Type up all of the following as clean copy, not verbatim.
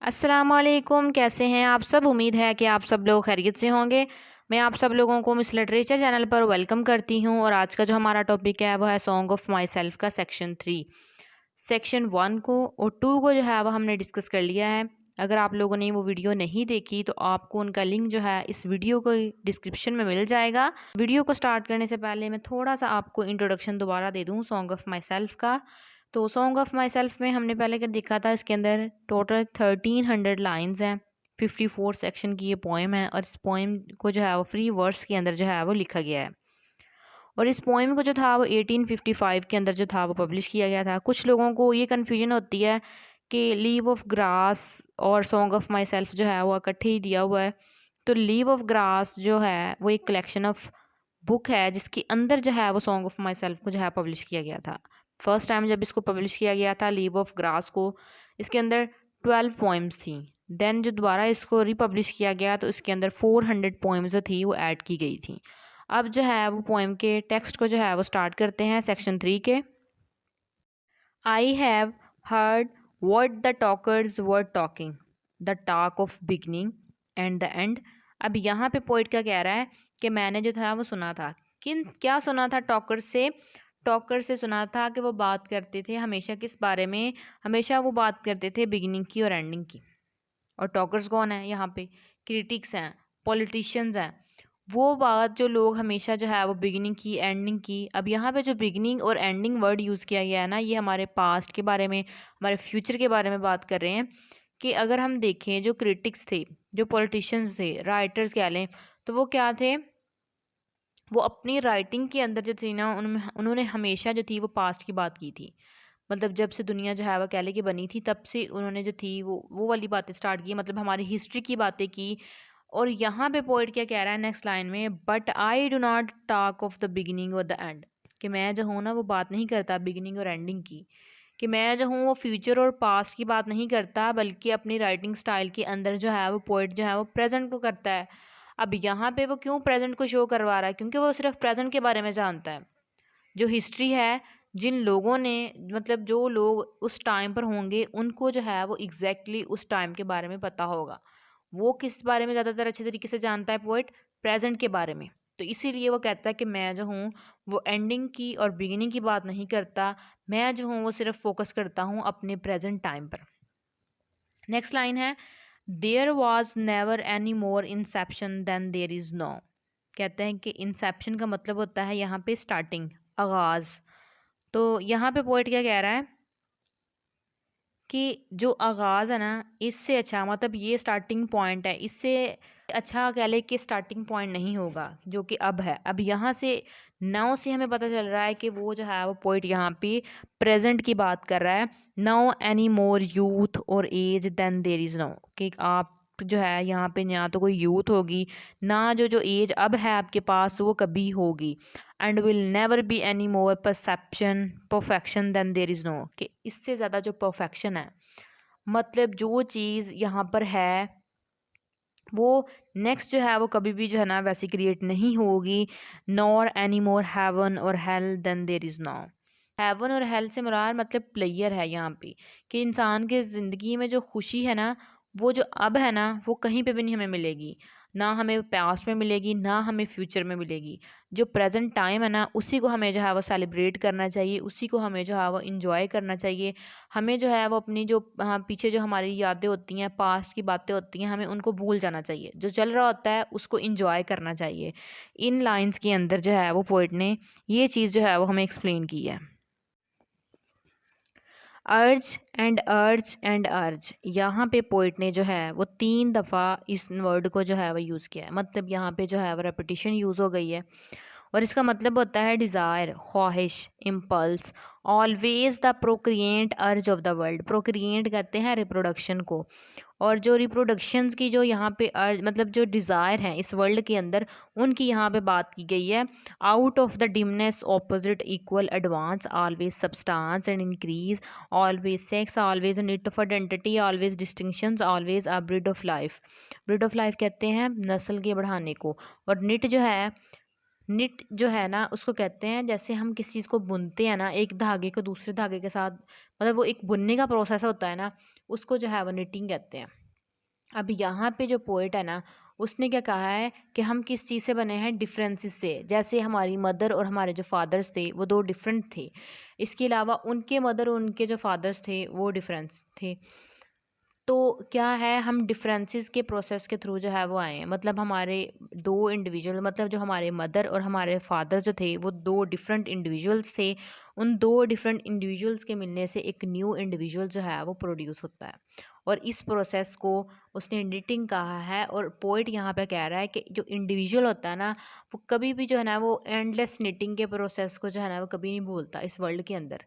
अस्सलामुअलैकुम, कैसे हैं आप सब। उम्मीद है कि आप सब लोग खैरियत से होंगे। मैं आप सब लोगों को मिस लिटरेचर चैनल पर वेलकम करती हूं और आज का जो हमारा टॉपिक है वो है सॉन्ग ऑफ माई सेल्फ का सेक्शन 3। सेक्शन 1 को और 2 को जो है वो हमने डिस्कस कर लिया है। अगर आप लोगों ने वो वीडियो नहीं देखी तो आपको उनका लिंक जो है इस वीडियो को डिस्क्रिप्शन में मिल जाएगा। वीडियो को स्टार्ट करने से पहले मैं थोड़ा सा आपको इंट्रोडक्शन दोबारा दे दूँ सॉन्ग ऑफ माई सेल्फ का। तो सॉन्ग ऑफ माई सेल्फ में हमने पहले कर देखा था, इसके अंदर टोटल 1300 लाइन्स हैं, 54 सेक्शन की ये पोएम है और इस पोएम को जो है वो फ्री वर्स के अंदर जो है वो लिखा गया है। और इस पोएम को जो था वो 1855 के अंदर जो था वो पब्लिश किया गया था। कुछ लोगों को ये कन्फ्यूजन होती है कि लीव ऑफ ग्रास और सॉन्ग ऑफ माई सेल्फ जो है वो इकट्ठे ही दिया हुआ है। तो लीव ऑफ ग्रास जो है वो एक कलेक्शन ऑफ बुक है जिसके अंदर जो है वो सॉन्ग ऑफ माई सेल्फ को जो है पब्लिश किया गया था। फर्स्ट टाइम जब इसको पब्लिश किया गया था लीव ऑफ ग्रास को, इसके अंदर 12 पोइम्स थी। देन जो दोबारा इसको रिपब्लिश किया गया तो इसके अंदर 400 पोइम्स जो थी वो ऐड की गई थी। अब जो है वो पोएम के टेक्स्ट को जो है वो स्टार्ट करते हैं सेक्शन 3 के। I have heard what the talkers were talking, the talk of beginning and the end। अब यहाँ पे पोइट क्या कह रहा है कि मैंने जो था वो सुना था। क्या सुना था? टॉकर से सुना था कि वो बात करते थे हमेशा किस बारे में? हमेशा वो बात करते थे बिगिनिंग की और एंडिंग की। और टॉकर्स कौन है यहाँ पे? क्रिटिक्स हैं, पॉलिटिशियंस हैं। वो बात जो लोग हमेशा जो है वो बिगिनिंग की, एंडिंग की। अब यहाँ पे जो बिगिनिंग और एंडिंग वर्ड यूज़ किया गया है ना, ये हमारे पास्ट के बारे में, हमारे फ्यूचर के बारे में बात कर रहे हैं। कि अगर हम देखें जो क्रिटिक्स थे, जो पॉलिटिशियंस थे, राइटर्स कह लें, तो वो क्या थे? वो अपनी राइटिंग के अंदर जो थी ना, उन्होंने हमेशा जो थी वो पास्ट की बात की थी। मतलब जब से दुनिया जो है वो कह लें कि बनी थी, तब से उन्होंने जो थी वो वाली बातें स्टार्ट की, मतलब हमारी हिस्ट्री की बातें की। और यहाँ पे पोइट क्या कह रहा है नेक्स्ट लाइन में, but I do not talk of the beginning और द एंड। कि मैं जो हूँ ना वो बात नहीं करता बिगिनिंग और एंडिंग की। कि मैं जो हूँ वो फ्यूचर और पास्ट की बात नहीं करता, बल्कि अपनी राइटिंग स्टाइल के अंदर जो है वो पोइट जो है वो प्रेजेंट को करता है। अब यहाँ पे वो क्यों प्रेजेंट को शो करवा रहा है? क्योंकि वो सिर्फ प्रेजेंट के बारे में जानता है। जो हिस्ट्री है, जिन लोगों ने, मतलब जो लोग उस टाइम पर होंगे, उनको जो है वो एग्जैक्टली उस टाइम के बारे में पता होगा। वो किस बारे में ज़्यादातर अच्छे तरीके से जानता है पोइट? प्रेजेंट के बारे में। तो इसीलिए वो कहता है कि मैं जो हूँ वो एंडिंग की और बिगिनिंग की बात नहीं करता। मैं जो हूँ वो सिर्फ फोकस करता हूँ अपने प्रेजेंट टाइम पर। नेक्स्ट लाइन है, there was never any more inception than there is now. कहते हैं कि इंसेप्शन का मतलब होता है यहाँ पे स्टार्टिंग, आगाज़। तो यहाँ पे पोइट क्या कह रहा है कि जो आगाज़ है ना, इससे अच्छा, मतलब ये स्टार्टिंग पॉइंट है, इससे अच्छा कह ले कि स्टार्टिंग पॉइंट नहीं होगा जो कि अब है। अब यहाँ से नाउ से हमें पता चल रहा है कि वो जो है वो पोइट यहाँ पे प्रेजेंट की बात कर रहा है। Now any more youth or age than there is now. कि आप जो है यहाँ पे ना तो कोई यूथ होगी, ना जो एज अब है आपके पास वो कभी होगी। And will never be any more perfection than there is now. कि इससे ज़्यादा जो परफेक्शन है, मतलब जो चीज़ यहाँ पर है वो नेक्स्ट जो है वो कभी भी जो है ना वैसी क्रिएट नहीं होगी। नॉर एनी मोर हेवन और hell than there is now. Heaven और हेल से मुराद मतलब प्लेयर है यहाँ पे। कि इंसान के ज़िंदगी में जो खुशी है ना, वो जो अब है ना वो कहीं पे भी नहीं हमें मिलेगी। ना हमें पास्ट में मिलेगी, ना हमें फ्यूचर में मिलेगी। जो प्रेजेंट टाइम है ना, उसी को हमें जो है वो सेलिब्रेट करना चाहिए, उसी को हमें जो है वो इंजॉय करना चाहिए। हमें जो है वो अपनी जो, हाँ, पीछे जो हमारी यादें होती हैं, पास्ट की बातें होती हैं, हमें उनको भूल जाना चाहिए। जो चल रहा होता है उसको इंजॉय करना चाहिए। इन लाइंस के अंदर जो है वो पोइट ने ये चीज़ जो है वो हमें एक्सप्लेन की है। अर्ज एंड अर्ज एंड अर्ज, यहाँ पे पोइट ने जो है वो 3 दफ़ा इस वर्ड को जो है वो यूज़ किया है। मतलब यहाँ पे जो है वो रेपिटिशन यूज़ हो गई है और इसका मतलब होता है डिज़ायर, ख्वाहिश, इम्पल्स। ऑलवेज द प्रोक्रिएंट अर्ज ऑफ द वर्ल्ड। प्रोक्रिएंट कहते हैं रिप्रोडक्शन को। और जो रिप्रोडक्शंस की जो यहाँ पे अर्ज, मतलब जो डिज़ायर हैं इस वर्ल्ड के अंदर, उनकी यहाँ पे बात की गई है। Out of the dimness opposite equal advance, always substance and increase, always sex, always need of identity, always distinctions, always a breed of life. Breed of life कहते हैं नस्ल के बढ़ाने को। और निट जो है निट जो है ना उसको कहते हैं, जैसे हम किसी चीज़ को बुनते हैं ना एक धागे को दूसरे धागे के साथ, मतलब वो एक बुनने का प्रोसेस होता है ना, उसको जो है वो निटिंग कहते हैं। अब यहाँ पे जो पोएट है ना उसने क्या कहा है कि हम किस चीज़ से बने हैं, डिफरेंसेस से। जैसे हमारी मदर और हमारे जो फादर्स थे वो दो डिफरेंट थे, इसके अलावा उनके मदर और उनके जो फादर्स थे वो डिफरेंस थे। तो क्या है, हम डिफरेंसेस के प्रोसेस के थ्रू जो है वो आए हैं। मतलब हमारे दो इंडिविजुअल, मतलब जो हमारे मदर और हमारे फादर जो थे वो दो डिफरेंट इंडिविजुअल्स थे। उन दो डिफरेंट इंडिविजुअल्स के मिलने से एक न्यू इंडिविजुअल जो है वो प्रोड्यूस होता है, और इस प्रोसेस को उसने निटिंग कहा है। और पोइट यहाँ पे कह रहा है कि जो इंडिविजुअल होता है ना वो कभी भी जो है ना वो एंडलेस निटिंग के प्रोसेस को जो है ना वो कभी नहीं भूलता इस वर्ल्ड के अंदर।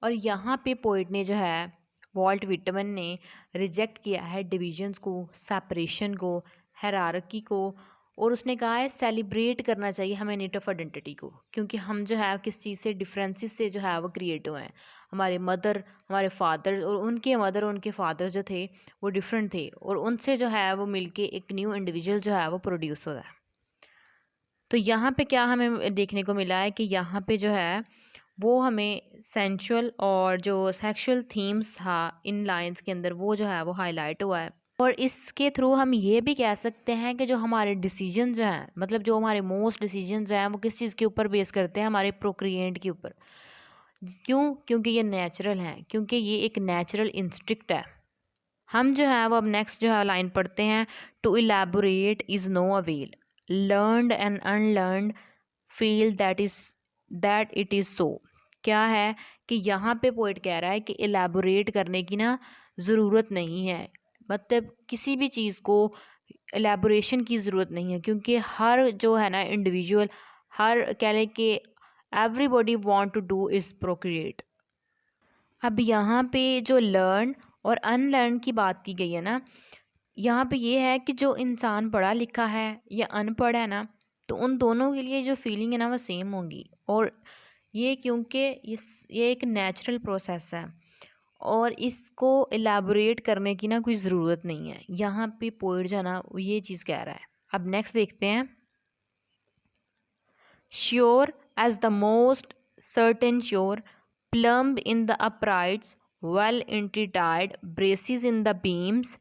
और यहाँ पे पोइट ने जो है, वॉल्ट विटमन ने रिजेक्ट किया है डिविजन्स को, सेपरेशन को, हायरार्की को, और उसने कहा है सेलिब्रेट करना चाहिए हमें यूनिटी ऑफ आइडेंटिटी को, क्योंकि हम जो है किस चीज़ से, डिफरेंसेस से जो है वो क्रिएट हुए हैं। हमारे मदर, हमारे फादर और उनके मदर और उनके फादर जो थे वो डिफरेंट थे, और उनसे जो है वो मिलके एक न्यू इंडिविजुअल जो है वो प्रोड्यूस होता है। तो यहाँ पे क्या हमें देखने को मिला है कि यहाँ पे जो है वो हमें सेंशुअल और जो सेक्सुअल थीम्स था इन लाइंस के अंदर वो जो है वो हाईलाइट हुआ है। और इसके थ्रू हम ये भी कह सकते हैं कि जो हमारे डिसीजन जो हैं, मतलब जो हमारे मोस्ट डिसीजन हैं वो किस चीज़ के ऊपर बेस करते हैं, हमारे प्रोक्रिएट के ऊपर। क्यों? क्योंकि ये नेचुरल है, क्योंकि ये एक नेचुरल इंस्टिंक्ट है। हम जो है वो अब नेक्स्ट जो है लाइन पढ़ते हैं। To elaborate is no avail, learned and unlearned feel that it is so. क्या है कि यहाँ पे पोइट कह रहा है कि इलेबोरेट करने की ना ज़रूरत नहीं है, मतलब किसी भी चीज़ को एलेबोरेशन की ज़रूरत नहीं है, क्योंकि हर जो है ना इंडिविजुअल, हर कह लें कि everybody want to do is procreate. अब यहाँ पे जो लर्न और अनलर्न की बात की गई है ना, यहाँ पे ये है कि जो इंसान पढ़ा लिखा है या अनपढ़ है ना, तो उन दोनों के लिए जो फीलिंग है ना वो सेम होंगी। और ये क्योंकि ये एक नेचुरल प्रोसेस है, और इसको एलैबोरेट करने की ना कोई ज़रूरत नहीं है। यहाँ पे पोइट जो है ना वो ये चीज़ कह रहा है। अब नेक्स्ट देखते हैं। Sure as the most certain shore, plumb in the uprights, well intertied, braces in the beams,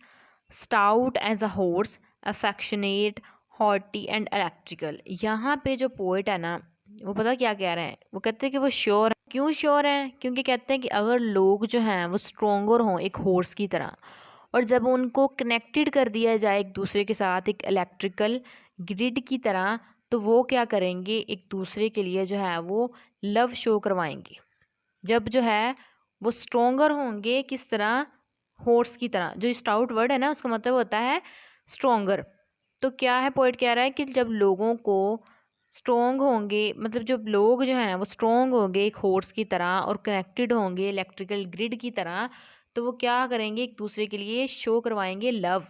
stout as a horse, affectionate, haughty and electrical। यहाँ पे जो पोएट है ना वो पता क्या कह रहे हैं, वो कहते हैं कि वो श्योर है। क्यों श्योर हैं? क्योंकि कहते हैं कि अगर लोग जो हैं वो स्ट्रोंगर हों एक हॉर्स की तरह, और जब उनको कनेक्टेड कर दिया जाए एक दूसरे के साथ एक इलेक्ट्रिकल ग्रिड की तरह, तो वो क्या करेंगे, एक दूसरे के लिए जो है वो लव शो करवाएंगे। जब जो है वो स्ट्रोंगर होंगे किस तरह, हॉर्स की तरह। जो स्टाउट वर्ड है ना उसका मतलब होता है स्ट्रोंगर। तो क्या है, पोइट कह रहा है कि जब लोगों को स्ट्रोंग होंगे, मतलब जब लोग जो हैं वो स्ट्रोंग होंगे एक हॉर्स की तरह और कनेक्टेड होंगे इलेक्ट्रिकल ग्रिड की तरह, तो वो क्या करेंगे, एक दूसरे के लिए शो करवाएंगे लव।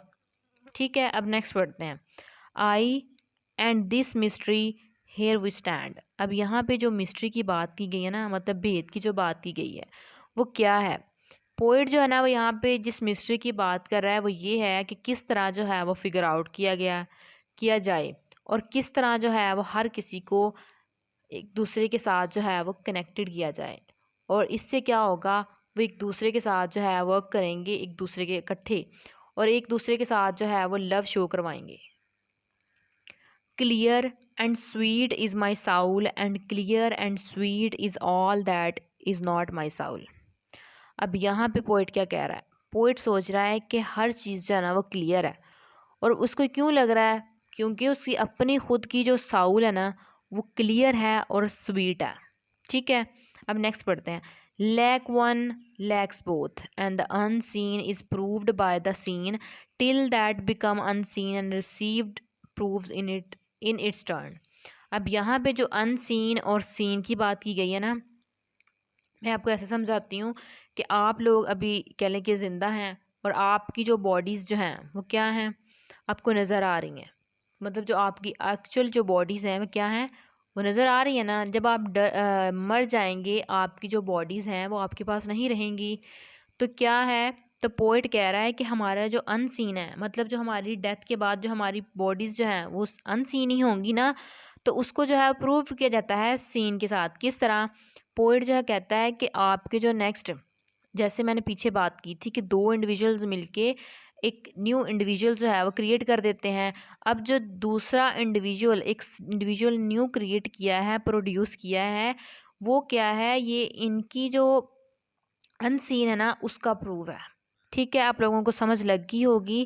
ठीक है, अब नेक्स्ट पढ़ते हैं। I and this mystery here we stand. अब यहाँ पे जो मिस्ट्री की बात की गई है ना, मतलब भेद की जो बात की गई है वो क्या है, पोइट जो है ना वो यहाँ पे जिस मिस्ट्री की बात कर रहा है वो ये है कि किस तरह जो है वो फिगर आउट किया जाए, और किस तरह जो है वो हर किसी को एक दूसरे के साथ जो है वो कनेक्टेड किया जाए। और इससे क्या होगा, वो एक दूसरे के साथ जो है वर्क करेंगे एक दूसरे के इकट्ठे, और एक दूसरे के साथ जो है वो लव शो करवाएंगे। Clear and sweet is my Saul and clear and sweet is all that is not my Saul. अब यहाँ पे पोइट क्या कह रहा है, पोइट सोच रहा है कि हर चीज़ जो है ना वो क्लियर है, और उसको क्यों लग रहा है, क्योंकि उसकी अपनी खुद की जो साउल है ना वो क्लियर है और स्वीट है। ठीक है, अब नेक्स्ट पढ़ते हैं। Lack one lacks both and the unseen is proved by the seen till that become unseen and received proofs in its turn. अब यहाँ पे जो अनसीन और सीन की बात की गई है ना, मैं आपको ऐसे समझाती हूँ कि आप लोग अभी कह लें कि ज़िंदा हैं, और आपकी जो बॉडीज़ जो हैं वो क्या हैं, आपको नज़र आ रही हैं। मतलब जो आपकी एक्चुअल जो बॉडीज़ हैं वो क्या हैं, वो नज़र आ रही है ना। जब आप मर जाएंगे आपकी जो बॉडीज़ हैं वो आपके पास नहीं रहेंगी। तो क्या है, तो पोइट कह रहा है कि हमारा जो अनसीन है, मतलब जो हमारी डेथ के बाद जो हमारी बॉडीज़ जो हैं वो अनसीन ही होंगी ना। तो उसको जो है प्रूव किया जाता है सीन के साथ। किस तरह? पोइट जो है कहता है कि आपके जो नेक्स्ट, जैसे मैंने पीछे बात की थी कि दो इंडिविजुअल्स मिलके एक न्यू इंडिविजुअल जो है वो क्रिएट कर देते हैं। अब जो दूसरा इंडिविजुअल, एक इंडिविजुअल न्यू क्रिएट किया है, प्रोड्यूस किया है, वो क्या है, ये इनकी जो अनसीन है ना उसका प्रूव है। ठीक है, आप लोगों को समझ लग गई होगी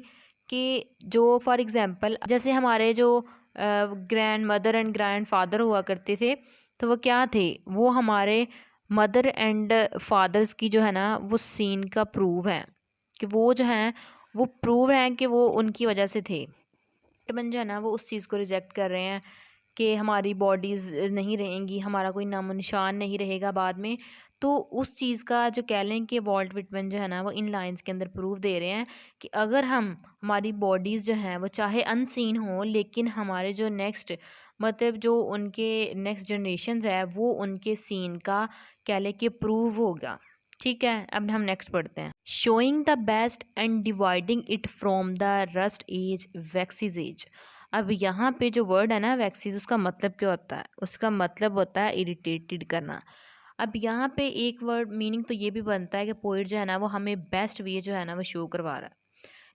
कि जो फॉर एग्जांपल जैसे हमारे जो grand mother and grand father हुआ करते थे, तो वो क्या थे, वो हमारे मदर एंड फादर्स की जो है ना वो सीन का प्रूव है, कि वो जो हैं वो प्रूव हैं कि वो उनकी वजह से थे। बन जो है ना वो उस चीज़ को रिजेक्ट कर रहे हैं कि हमारी बॉडीज़ नहीं रहेंगी, हमारा कोई नामो निशान नहीं रहेगा बाद में। तो उस चीज़ का जो कह लें कि वॉल्ट विटमैन जो है ना वो इन लाइंस के अंदर प्रूफ दे रहे हैं कि अगर हम हमारी बॉडीज़ जो हैं वो चाहे अनसीन हो, लेकिन हमारे जो नेक्स्ट मतलब जो उनके नेक्स्ट जनरेशन्स है वो उनके सीन का कह लें कि प्रूव होगा। ठीक है, अब हम नेक्स्ट पढ़ते हैं। Showing the best and dividing it from the worst age vexes age. अब यहाँ पे जो वर्ड है ना वैक्सीज, उसका मतलब क्या होता है? उसका मतलब होता है इरिटेटेड करना। अब यहाँ पे एक वर्ड मीनिंग तो ये भी बनता है कि पोइट जो है ना वो हमें बेस्ट वे जो है ना वो शो करवा रहा है,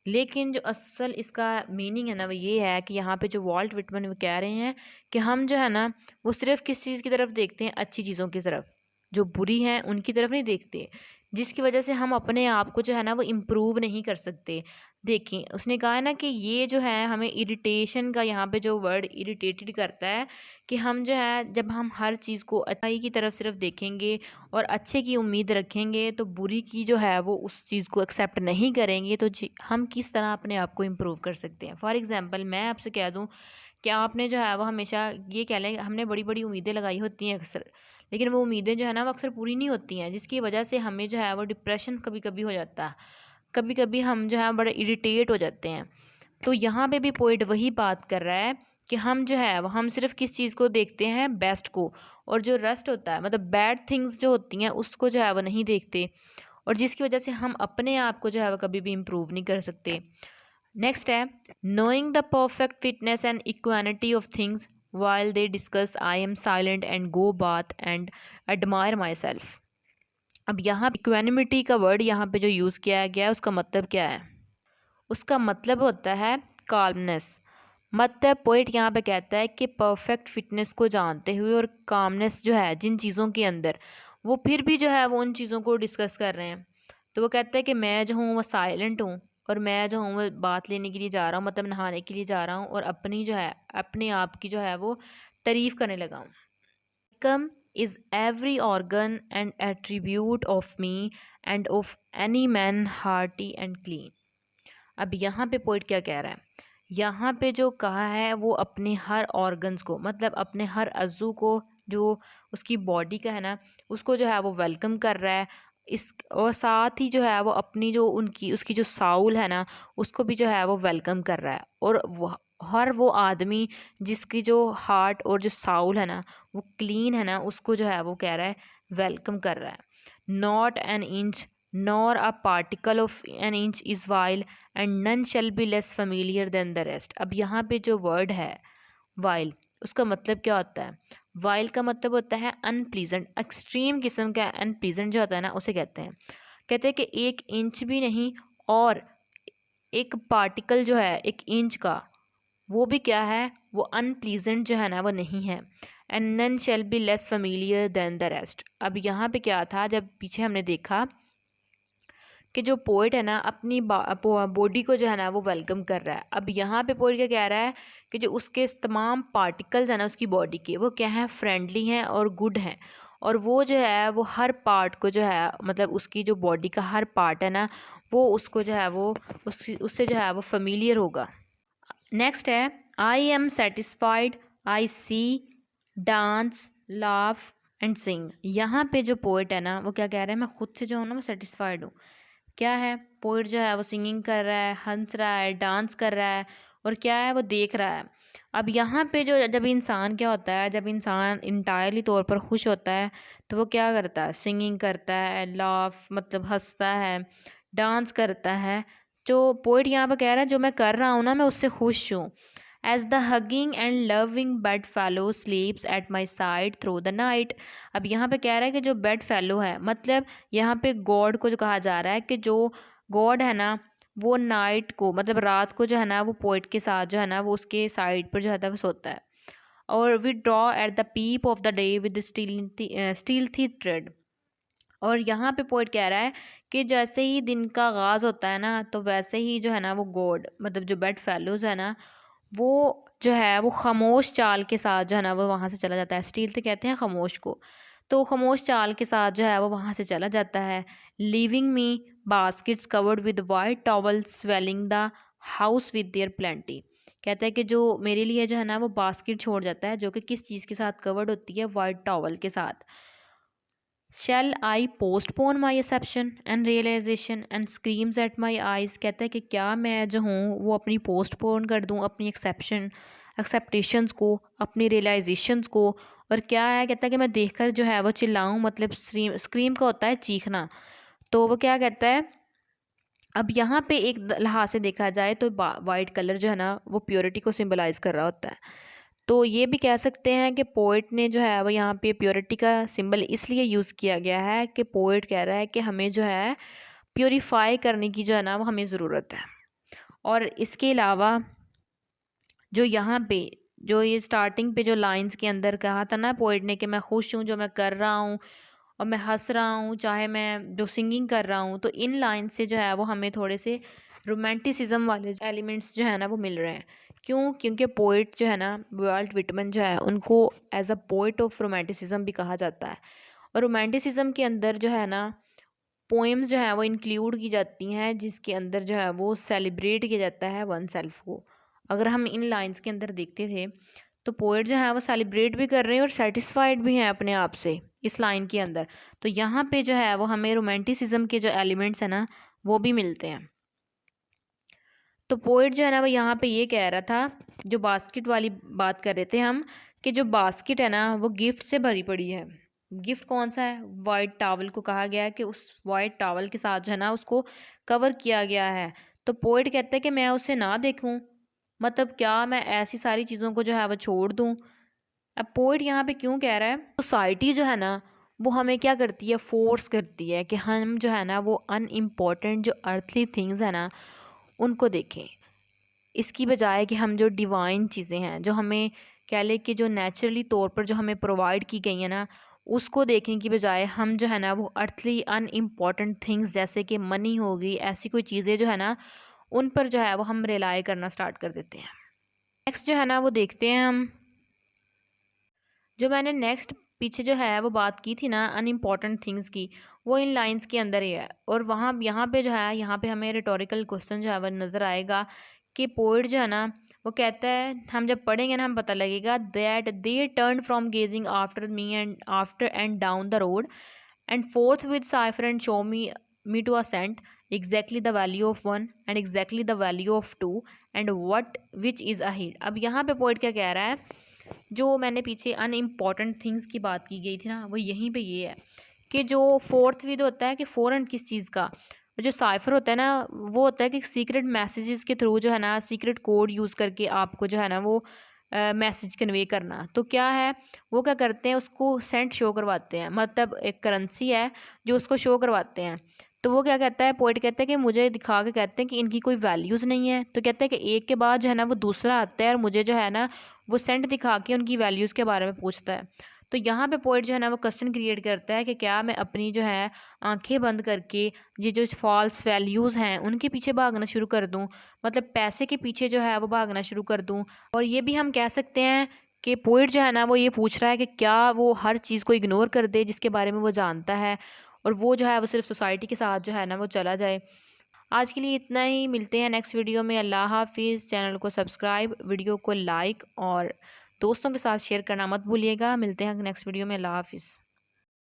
लेकिन जो असल इसका मीनिंग है ना वो ये है कि यहाँ पे जो वॉल्ट विटमैन वो कह रहे हैं कि हम जो है ना वो सिर्फ किस चीज़ की तरफ देखते हैं, अच्छी चीज़ों की तरफ, जो बुरी हैं उनकी तरफ नहीं देखते, जिसकी वजह से हम अपने आप को जो है ना वो इम्प्रूव नहीं कर सकते। देखिए उसने कहा है ना कि ये जो है हमें इरिटेशन का, यहाँ पे जो वर्ड इरिटेटेड करता है कि हम जो है जब हम हर चीज़ को अच्छाई की तरफ सिर्फ देखेंगे और अच्छे की उम्मीद रखेंगे, तो बुरी की जो है वो उस चीज़ को एक्सेप्ट नहीं करेंगे, तो हम किस तरह अपने आप को इम्प्रूव कर सकते हैं। फॉर एग्ज़ाम्पल मैं आपसे कह दूँ कि आपने जो है वो हमेशा ये कह लें, हमने बड़ी बड़ी उम्मीदें लगाई होती हैं अक्सर, लेकिन वो उम्मीदें जो है ना वो अक्सर पूरी नहीं होती हैं, जिसकी वजह से हमें जो है वो डिप्रेशन कभी कभी हो जाता है, कभी कभी हम जो है बड़े इरिटेट हो जाते हैं। तो यहाँ पे भी पोइट वही बात कर रहा है कि हम जो है वो हम सिर्फ किस चीज़ को देखते हैं, बेस्ट को, और जो रस्ट होता है मतलब बैड थिंग्स जो होती हैं उसको जो है वो नहीं देखते, और जिसकी वजह से हम अपने आप को जो है वो कभी भी इम्प्रूव नहीं कर सकते। नेक्स्ट है knowing the perfect fitness and equanimity of things while they discuss I am silent and go bath and admire myself. अब यहाँ इक्वानिमिटी का वर्ड यहाँ पे जो यूज़ किया गया है उसका मतलब क्या है? उसका मतलब होता है काल्मनेस। मतलब पोइट यहाँ पे कहता है कि परफेक्ट फिटनेस को जानते हुए और कामनेस जो है जिन चीज़ों के अंदर, वो फिर भी जो है वो उन चीज़ों को डिस्कस कर रहे हैं। तो वो कहता है कि मैं जो हूँ वो साइलेंट हूँ, और मैं जो हूँ वो बात लेने के लिए जा रहा हूँ, मतलब नहाने के लिए जा रहा हूँ, और अपनी जो है अपने आप की जो है वो तारीफ़ करने लगा हूँ। कम is every organ and attribute of me and of any man hearty and clean। अब यहाँ पे पोइट क्या कह रहा है? यहाँ पे जो कहा है वो अपने हर ऑर्गन्स को, मतलब अपने हर अज़ू को, जो उसकी बॉडी का है ना उसको जो है वो वेलकम कर रहा है। इस और साथ ही जो है वो अपनी जो उनकी उसकी जो साउल है ना उसको भी जो है वो वेलकम कर रहा है। और हर वो आदमी जिसकी जो हार्ट और जो साउल है ना वो क्लीन है ना उसको जो है वो कह रहा है वेलकम कर रहा है। Not an inch nor a particle of an inch is vile and none shall be less familiar than the rest. अब यहाँ पे जो वर्ड है वाइल, उसका मतलब क्या होता है? वाइल का मतलब होता है अनप्लीजेंट, एक्सट्रीम किस्म का अनप्लीजेंट जो होता है ना उसे कहते हैं कि एक इंच भी नहीं, और एक पार्टिकल जो है एक इंच का वो भी क्या है, वो अनप्लीजेंट जो है ना वो नहीं है। And none shall be less familiar than the rest. अब यहाँ पे क्या था, जब पीछे हमने देखा कि जो पोइट है ना अपनी बॉडी को जो है ना वो वेलकम कर रहा है। अब यहाँ पे पोइट क्या कह रहा है कि जो उसके तमाम पार्टिकल्स हैं ना उसकी बॉडी के, वो क्या हैं, फ्रेंडली हैं और गुड हैं, और वो जो है वो हर पार्ट को जो है मतलब उसकी जो बॉडी का हर पार्ट है ना वो उसको जो है वो उससे जो है वो फेमिलियर होगा। नेक्स्ट है I am satisfied I see dance laugh and sing. यहाँ पे जो पोइट है ना वो क्या कह रहा है, मैं खुद से जो हूँ ना वो सेटिस्फाइड हूँ। क्या है, पोइट जो है वो सिंगिंग कर रहा है, हंस रहा है, डांस कर रहा है, और क्या है वो देख रहा है। अब यहाँ पे जो जब इंसान क्या होता है, जब इंसान इंटायरली तौर पर खुश होता है तो वो क्या करता है, सिंगिंग करता है, लाफ मतलब हंसता है, डांस करता है। जो पोइट यहाँ पे कह रहा है जो मैं कर रहा हूँ ना मैं उससे खुश हूँ। As the hugging and loving bedfellow sleeps at my side through the night. अब यहाँ पे कह रहा है कि जो बेड फेलो है, मतलब यहाँ पे गॉड को जो कहा जा रहा है कि जो गॉड है ना वो नाइट को मतलब रात को जो है ना वो पोइट के साथ जो है ना वो उसके साइड पर जो है वो सोता है। और withdraw at the peep of the day with stealthy tread. और यहाँ पे पोइट कह रहा है कि जैसे ही दिन का आगाज़ होता है ना तो वैसे ही जो है ना वो गॉड मतलब जो बेड फेलोज है ना वो जो है वो खामोश चाल के साथ जो है ना वो वहाँ से चला जाता है। स्टील तो कहते हैं खामोश को, तो खामोश चाल के साथ जो है वो वहाँ से चला जाता है। Leaving me baskets covered with white towel swelling the house with their plenty. कहता है कि जो मेरे लिए जो है ना वो बास्केट छोड़ जाता है जो कि किस चीज़ के साथ कवर्ड होती है, वाइट टॉवल के साथ। Shall I postpone my exception and realization and screams at my eyes। कहता है कि क्या मैं जो हूँ वो अपनी पोस्टपोन कर दूँ अपनी एक्सेप्टेशंस को, अपनी रियलाइजेशंस को। और क्या है, कहता है कि मैं देखकर जो है वो चिल्लाऊँ, मतलब स्क्रीम का होता है चीखना। तो वो क्या कहता है, अब यहाँ पे एक लिहाज से देखा जाए तो वाइट कलर जो है ना वो प्योरिटी को सिंबलाइज कर रहा होता है। तो ये भी कह सकते हैं कि पोइट ने जो है वो यहाँ पे प्योरिटी का सिंबल इसलिए यूज़ किया गया है कि पोइट कह रहा है कि हमें जो है प्योरीफाई करने की जो है ना वो हमें ज़रूरत है। और इसके अलावा जो यहाँ पे जो ये स्टार्टिंग पे जो लाइंस के अंदर कहा था ना पोइट ने कि मैं खुश हूँ जो मैं कर रहा हूँ और मैं हंस रहा हूँ चाहे मैं जो सिंगिंग कर रहा हूँ, तो इन लाइन से जो है वो हमें थोड़े से रोमांटिसिज्म वाले एलिमेंट्स जो है ना वो मिल रहे हैं। क्यों? क्योंकि पोइट जो है ना वाल्ट विटमन जो है उनको as a poet of romanticism भी कहा जाता है। और रोमांटिसिज्म के अंदर जो है ना पोएम्स जो है वो इंक्लूड की जाती हैं जिसके अंदर जो है वो सेलिब्रेट किया जाता है वन सेल्फ को। अगर हम इन लाइंस के अंदर देखते थे तो पोएट जो है वो सेलिब्रेट भी कर रहे हैं और सेटिस्फाइड भी हैं अपने आप से इस लाइन के अंदर। तो यहाँ पे जो है वो हमें रोमांटिसिज्म के जो एलिमेंट्स हैं ना वो भी मिलते हैं। तो पोएट जो है ना वो यहाँ पे ये कह रहा था, जो बास्केट वाली बात कर रहे थे हम, कि जो बास्केट है ना वो गिफ्ट से भरी पड़ी है। गिफ्ट कौन सा है? वाइट टावल को कहा गया है कि उस वाइट टावल के साथ जो है ना उसको कवर किया गया है। तो पोएट कहता है कि मैं उसे ना देखूं, मतलब क्या मैं ऐसी सारी चीज़ों को जो है वो छोड़ दूं। अब पोइट यहाँ पे क्यों कह रहा है, सोसाइटी जो है ना वो हमें क्या करती है, फोर्स करती है कि हम जो है ना वो अनइम्पॉर्टेंट जो अर्थली थिंग्स है ना उनको देखें, इसकी बजाय कि हम जो डिवाइन चीज़ें हैं जो हमें कह ले कि जो नेचुरली तौर पर जो हमें प्रोवाइड की गई है ना उसको देखने की बजाय हम जो है ना वो अर्थली अनइम्पॉर्टेंट थिंग्स जैसे कि मनी होगी, ऐसी कोई चीज़ें जो है ना उन पर जो है वो हम रिलाई करना स्टार्ट कर देते हैं। नेक्स्ट जो है ना वो देखते हैं हम, जो मैंने नेक्स्ट पीछे जो है वो बात की थी ना अनइम्पॉर्टेंट थिंग्स की, वो इन लाइंस के अंदर ही है। और वहाँ यहाँ पे जो है यहाँ पे हमें रिटोरिकल क्वेश्चन जो है वो नज़र आएगा कि पोइट जो है ना वो कहता है, हम जब पढ़ेंगे ना हम पता लगेगा, that they turn from gazing after and down the road and forthwith cipher and show me to a cent exactly the value of one and exactly the value of two and what which is ahead। अब यहाँ पे poet क्या कह रहा है, जो मैंने पीछे अनइम्पॉर्टेंट थिंग्स की बात की गई थी ना वो यहीं पे ये है कि जो फोर्थ विद होता है कि फ़ौरन किस चीज़ का, जो साइफर होता है ना वो होता है कि सीक्रेट मैसेजेस के थ्रू जो है ना सीक्रेट कोड यूज़ करके आपको जो है ना वो मैसेज कन्वे करना। तो क्या है, वो क्या करते हैं उसको सेंट शो करवाते हैं, मतलब एक करेंसी है जो उसको शो करवाते हैं। तो वो क्या कहता है, पोइट कहता है कि मुझे दिखा के कहते हैं कि इनकी कोई वैल्यूज़ नहीं है। तो कहते हैं कि एक के बाद जो है ना वो दूसरा आता है और मुझे जो है ना वो सेंट दिखा के उनकी वैल्यूज़ के बारे में पूछता है। तो यहाँ पे पोइट जो है ना वो क्वेश्चन क्रिएट करता है कि क्या मैं अपनी जो है आंखें बंद करके ये जो फॉल्स वैल्यूज़ हैं उनके पीछे भागना शुरू कर दूँ, मतलब पैसे के पीछे जो है वो भागना शुरू कर दूँ। और ये भी हम कह सकते हैं कि पोइट जो है ना वो ये पूछ रहा है कि क्या वो हर चीज़ को इग्नोर कर दे जिसके बारे में वो जानता है और वो जो है वो सिर्फ सोसाइटी के साथ जो है ना वो चला जाए। आज के लिए इतना ही, मिलते हैं नेक्स्ट वीडियो में। अल्लाह हाफिज़। चैनल को सब्सक्राइब, वीडियो को लाइक और दोस्तों के साथ शेयर करना मत भूलिएगा। मिलते हैं नेक्स्ट वीडियो में। अल्लाह हाफिज़।